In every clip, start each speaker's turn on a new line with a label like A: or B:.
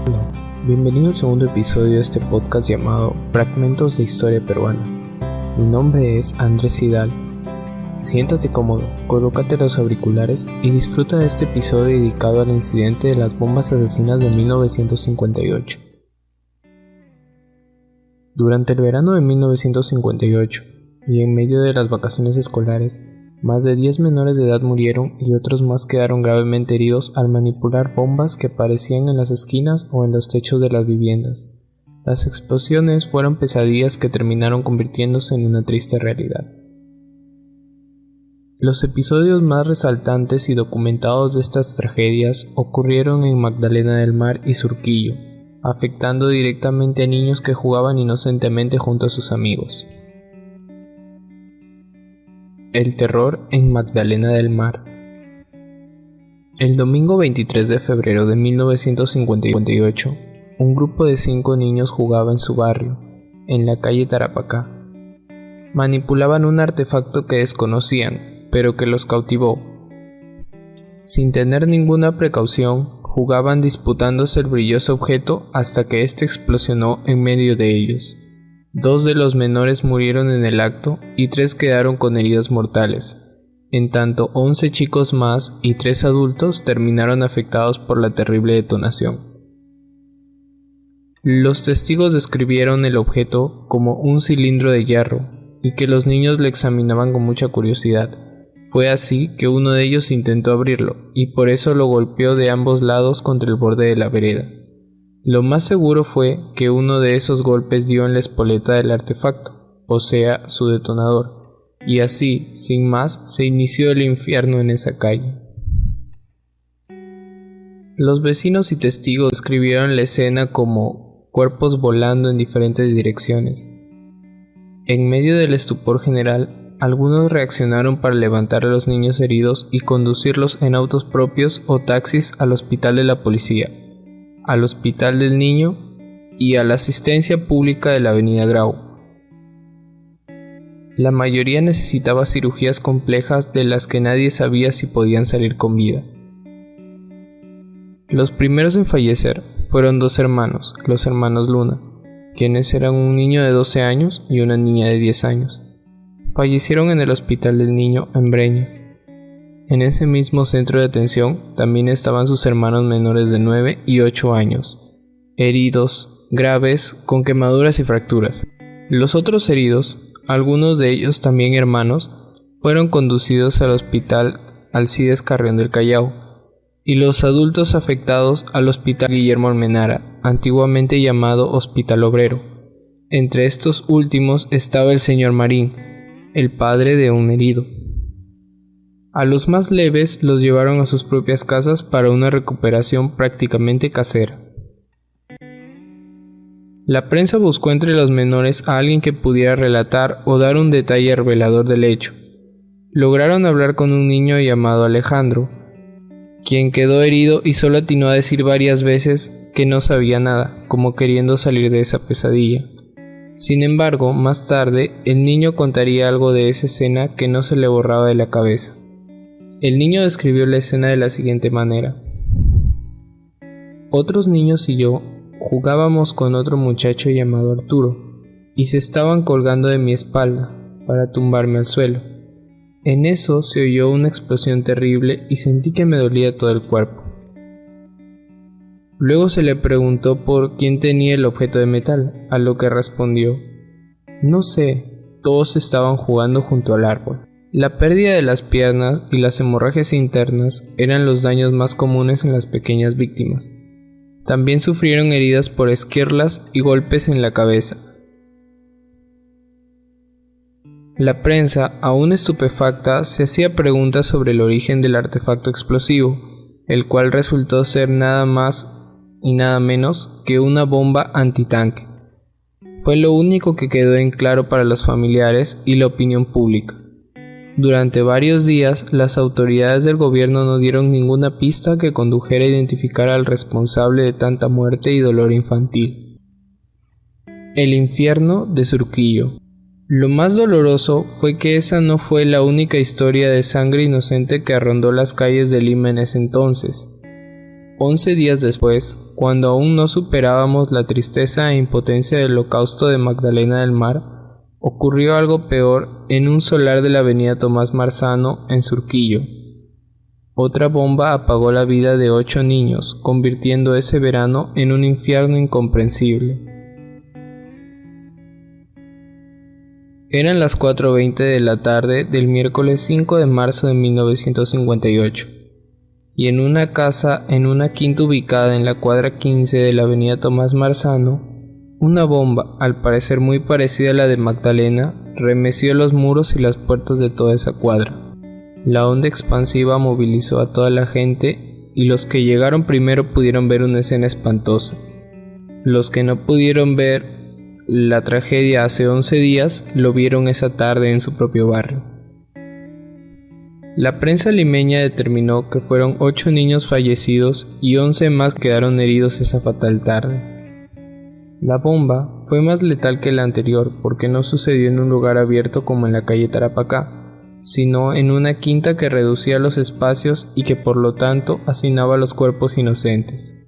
A: Hola, bienvenido al segundo episodio de este podcast llamado Fragmentos de Historia Peruana. Mi nombre es Andrés Sidal. Siéntate cómodo, colócate los auriculares y disfruta de este episodio dedicado al incidente de las bombas asesinas de 1958. Durante el verano de 1958, y en medio de las vacaciones escolares, más de 10 menores de edad murieron y otros más quedaron gravemente heridos al manipular bombas que aparecían en las esquinas o en los techos de las viviendas. Las explosiones fueron pesadillas que terminaron convirtiéndose en una triste realidad. Los episodios más resaltantes y documentados de estas tragedias ocurrieron en Magdalena del Mar y Surquillo, afectando directamente a niños que jugaban inocentemente junto a sus amigos. El terror en Magdalena del Mar. El domingo 23 de febrero de 1958, un grupo de 5 niños jugaba en su barrio, en la calle Tarapacá. Manipulaban un artefacto que desconocían, pero que los cautivó. Sin tener ninguna precaución, jugaban disputándose el brilloso objeto hasta que éste explosionó en medio de ellos. 2 de los menores murieron en el acto y 3 quedaron con heridas mortales. En tanto, 11 chicos más y 3 adultos terminaron afectados por la terrible detonación. Los testigos describieron el objeto como un cilindro de hierro y que los niños lo examinaban con mucha curiosidad. Fue así que uno de ellos intentó abrirlo y por eso lo golpeó de ambos lados contra el borde de la vereda. Lo más seguro fue que uno de esos golpes dio en la espoleta del artefacto, o sea, su detonador, y así, sin más, se inició el infierno en esa calle. Los vecinos y testigos describieron la escena como cuerpos volando en diferentes direcciones. En medio del estupor general, algunos reaccionaron para levantar a los niños heridos y conducirlos en autos propios o taxis al hospital de la policía, al Hospital del Niño y a la asistencia pública de la Avenida Grau. La mayoría necesitaba cirugías complejas de las que nadie sabía si podían salir con vida. Los primeros en fallecer fueron 2 hermanos, los hermanos Luna, quienes eran un niño de 12 años y una niña de 10 años. Fallecieron en el Hospital del Niño en Breña. En ese mismo centro de atención también estaban sus hermanos menores de 9 y 8 años, heridos, graves, con quemaduras y fracturas. Los otros heridos, algunos de ellos también hermanos, fueron conducidos al Hospital Alcides Carrión del Callao, y los adultos afectados al Hospital Guillermo Almenara, antiguamente llamado Hospital Obrero. Entre estos últimos estaba el señor Marín, el padre de un herido. A los más leves los llevaron a sus propias casas para una recuperación prácticamente casera. La prensa buscó entre los menores a alguien que pudiera relatar o dar un detalle revelador del hecho. Lograron hablar con un niño llamado Alejandro, quien quedó herido y solo atinó a decir varias veces que no sabía nada, como queriendo salir de esa pesadilla. Sin embargo, más tarde, el niño contaría algo de esa escena que no se le borraba de la cabeza. El niño describió la escena de la siguiente manera. Otros niños y yo jugábamos con otro muchacho llamado Arturo, y se estaban colgando de mi espalda para tumbarme al suelo. En eso se oyó una explosión terrible y sentí que me dolía todo el cuerpo. Luego se le preguntó por quién tenía el objeto de metal, a lo que respondió: no sé, todos estaban jugando junto al árbol. La pérdida de las piernas y las hemorragias internas eran los daños más comunes en las pequeñas víctimas. También sufrieron heridas por esquirlas y golpes en la cabeza. La prensa, aún estupefacta, se hacía preguntas sobre el origen del artefacto explosivo, el cual resultó ser nada más y nada menos que una bomba antitanque. Fue lo único que quedó en claro para los familiares y la opinión pública. Durante varios días, las autoridades del gobierno no dieron ninguna pista que condujera a identificar al responsable de tanta muerte y dolor infantil. El infierno de Surquillo. Lo más doloroso fue que esa no fue la única historia de sangre inocente que rondó las calles de Lima en ese entonces. 11 días después, cuando aún no superábamos la tristeza e impotencia del holocausto de Magdalena del Mar, ocurrió algo peor en un solar de la avenida Tomás Marzano, en Surquillo. Otra bomba apagó la vida de 8 niños, convirtiendo ese verano en un infierno incomprensible. Eran las 4:20 de la tarde del miércoles 5 de marzo de 1958, y en una casa en una quinta ubicada en la cuadra 15 de la avenida Tomás Marzano, una bomba, al parecer muy parecida a la de Magdalena, remeció los muros y las puertas de toda esa cuadra. La onda expansiva movilizó a toda la gente y los que llegaron primero pudieron ver una escena espantosa. Los que no pudieron ver la tragedia hace 11 días lo vieron esa tarde en su propio barrio. La prensa limeña determinó que fueron 8 niños fallecidos y 11 más quedaron heridos esa fatal tarde. La bomba fue más letal que la anterior porque no sucedió en un lugar abierto como en la calle Tarapacá, sino en una quinta que reducía los espacios y que por lo tanto hacinaba los cuerpos inocentes.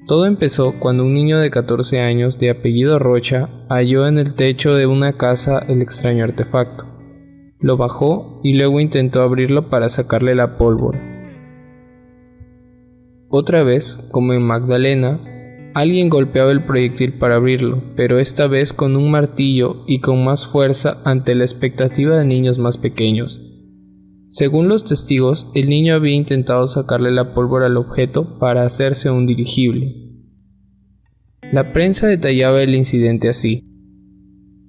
A: Todo empezó cuando un niño de 14 años de apellido Rocha halló en el techo de una casa el extraño artefacto. Lo bajó y luego intentó abrirlo para sacarle la pólvora. Otra vez, como en Magdalena, alguien golpeaba el proyectil para abrirlo, pero esta vez con un martillo y con más fuerza ante la expectativa de niños más pequeños. Según los testigos, el niño había intentado sacarle la pólvora al objeto para hacerse un dirigible. La prensa detallaba el incidente así: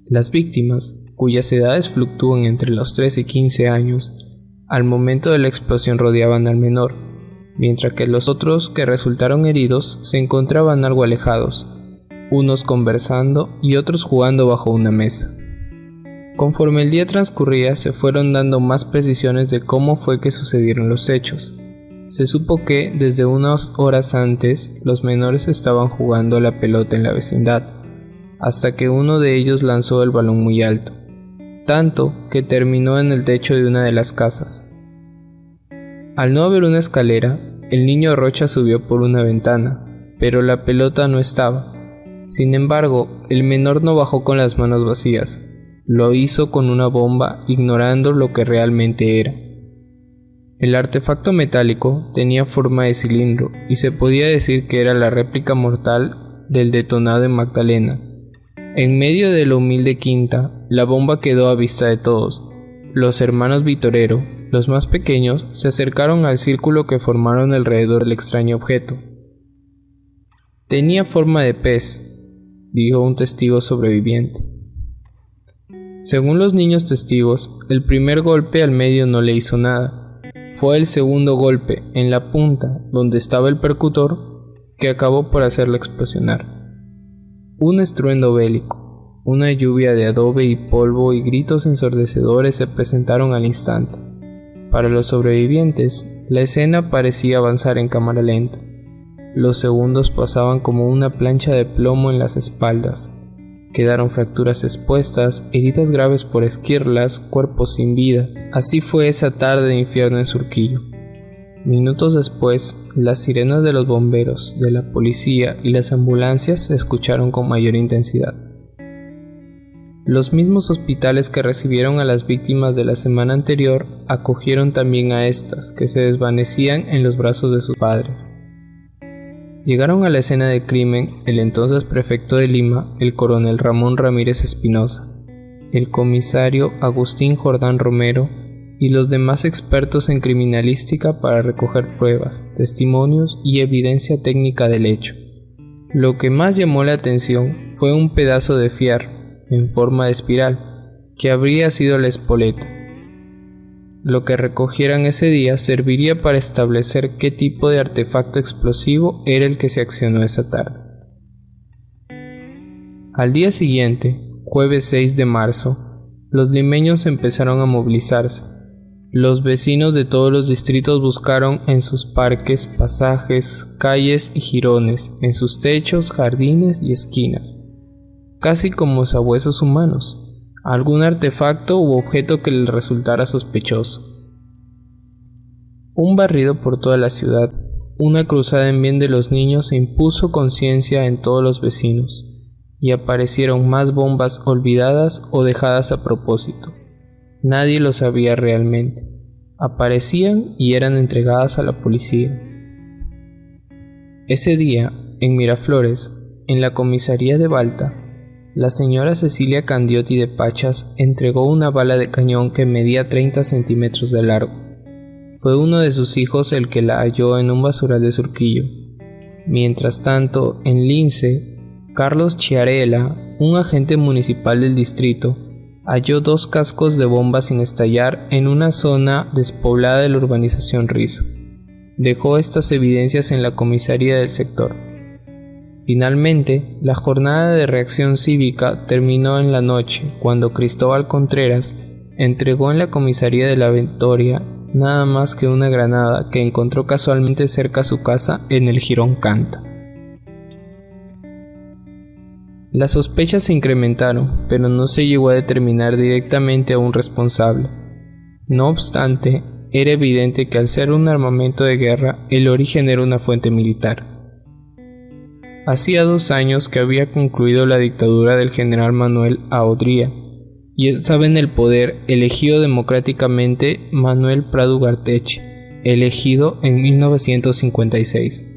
A: las víctimas, cuyas edades fluctúan entre los 13 y 15 años, al momento de la explosión rodeaban al menor, mientras que los otros que resultaron heridos se encontraban algo alejados, unos conversando y otros jugando bajo una mesa. Conforme el día transcurría, se fueron dando más precisiones de cómo fue que sucedieron los hechos. Se supo que, desde unas horas antes, los menores estaban jugando a la pelota en la vecindad, hasta que uno de ellos lanzó el balón muy alto, tanto que terminó en el techo de una de las casas. Al no haber una escalera, el niño Rocha subió por una ventana, pero la pelota no estaba. Sin embargo, el menor no bajó con las manos vacías, lo hizo con una bomba, ignorando lo que realmente era. El artefacto metálico tenía forma de cilindro y se podía decir que era la réplica mortal del detonado en Magdalena. En medio de la humilde quinta, la bomba quedó a vista de todos. Los hermanos Vitorero, los más pequeños, se acercaron al círculo que formaron alrededor del extraño objeto. Tenía forma de pez, dijo un testigo sobreviviente. Según los niños testigos, el primer golpe al medio no le hizo nada. Fue el segundo golpe, en la punta, donde estaba el percutor, que acabó por hacerlo explosionar. Un estruendo bélico, una lluvia de adobe y polvo y gritos ensordecedores se presentaron al instante. Para los sobrevivientes, la escena parecía avanzar en cámara lenta. Los segundos pasaban como una plancha de plomo en las espaldas. Quedaron fracturas expuestas, heridas graves por esquirlas, cuerpos sin vida. Así fue esa tarde de infierno en Surquillo. Minutos después, las sirenas de los bomberos, de la policía y las ambulancias se escucharon con mayor intensidad. Los mismos hospitales que recibieron a las víctimas de la semana anterior acogieron también a estas, que se desvanecían en los brazos de sus padres. Llegaron a la escena del crimen el entonces prefecto de Lima, el coronel Ramón Ramírez Espinosa, el comisario Agustín Jordán Romero y los demás expertos en criminalística para recoger pruebas, testimonios y evidencia técnica del hecho. Lo que más llamó la atención fue un pedazo de fierro, en forma de espiral, que habría sido la espoleta. Lo que recogieran ese día serviría para establecer qué tipo de artefacto explosivo era el que se accionó esa tarde. Al día siguiente, jueves 6 de marzo, los limeños empezaron a movilizarse. Los vecinos de todos los distritos buscaron en sus parques, pasajes, calles y jirones, en sus techos, jardines y esquinas, casi como sabuesos humanos, algún artefacto u objeto que les resultara sospechoso. Un barrido por toda la ciudad, una cruzada en bien de los niños se impuso conciencia en todos los vecinos, y aparecieron más bombas olvidadas o dejadas a propósito. Nadie lo sabía realmente. Aparecían y eran entregadas a la policía. Ese día, en Miraflores, en la comisaría de Balta, la señora Cecilia Candiotti de Pachas entregó una bala de cañón que medía 30 centímetros de largo. Fue uno de sus hijos el que la halló en un basural de Surquillo. Mientras tanto, en Lince, Carlos Chiarella, un agente municipal del distrito, halló 2 cascos de bomba sin estallar en una zona despoblada de la urbanización Rizo. Dejó estas evidencias en la comisaría del sector. Finalmente, la jornada de reacción cívica terminó en la noche cuando Cristóbal Contreras entregó en la comisaría de la Victoria nada más que una granada que encontró casualmente cerca a su casa en el Jirón Canta. Las sospechas se incrementaron, pero no se llegó a determinar directamente a un responsable. No obstante, era evidente que al ser un armamento de guerra, el origen era una fuente militar. Hacía 2 años que había concluido la dictadura del general Manuel Aodría, y estaba en el poder elegido democráticamente Manuel Prado Ugarteche, elegido en 1956.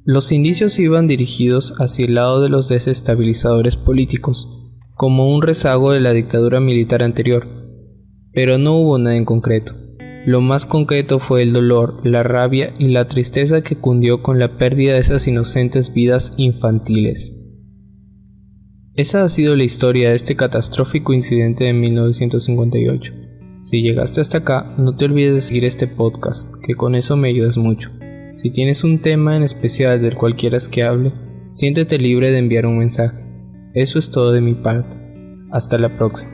A: Los indicios iban dirigidos hacia el lado de los desestabilizadores políticos, como un rezago de la dictadura militar anterior, pero no hubo nada en concreto. Lo más concreto fue el dolor, la rabia y la tristeza que cundió con la pérdida de esas inocentes vidas infantiles. Esa ha sido la historia de este catastrófico incidente de 1958. Si llegaste hasta acá, no te olvides de seguir este podcast, que con eso me ayudas mucho. Si tienes un tema en especial del cual quieras que hable, siéntete libre de enviar un mensaje. Eso es todo de mi parte. Hasta la próxima.